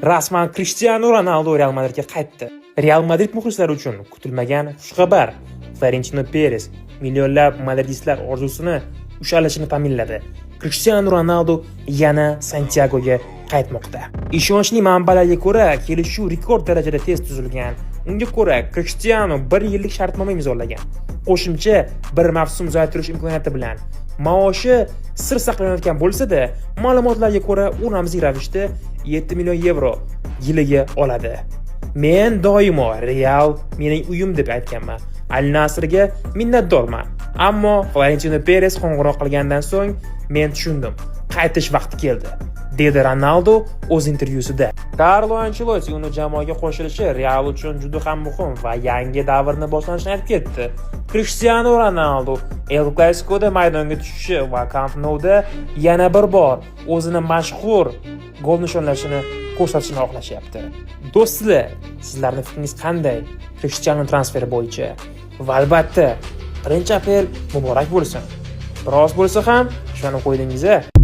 Rasman Cristiano Ronaldo Real Madridga qaytdi. Real Madrid muxlislari uchun kutilmagan xushxabar. Florentino Perez millionlab madridistlar orzusini ushalishini ta'minladi. Cristiano Ronaldo yana Santiagoga qaytmoqda. Ishonchli manbalarga ko'ra, kelishuv rekord darajada tez tuzilgan. Unga ko'ra, Cristiano 1 yillik shartnoma imzolagan. Qo'shimcha 1 mavsum uzaytirish imkoniyati bilan. Maoshi sir saqlanayotgan bo'lsa-da, ma'lumotlarga ko'ra, u ramziy ravishda 7 million yevro yiliga oladi. Men doimo Real mening uyim deb aytganman. Al Nasrga minnatdorman. Ammo Florentino Perez qo'ng'iroq qilgandan so'ng men tushundim. Qaytish vaqti keldi, dedi Ronaldo o'z intervyusida. Carlo Ancelotti uni jamoaga qo'shilishi Real uchun juda ham muhim va yangi davrni boshlanishini aytib ketdi. Cristiano Ronaldo El Clasico'da maydonga tushishi va Camp Nou'da yana bir bor o'zini mashhur gol nishonlashini ko'rsatishni xohlashyapti. Do'stlar, sizlarning fikringiz qanday Cristiano transferi bo'yicha? Va albatta, 1 aprel muborak bo'lsin. Biroz bo'lsa ham ishonib qo'ydingiz-a.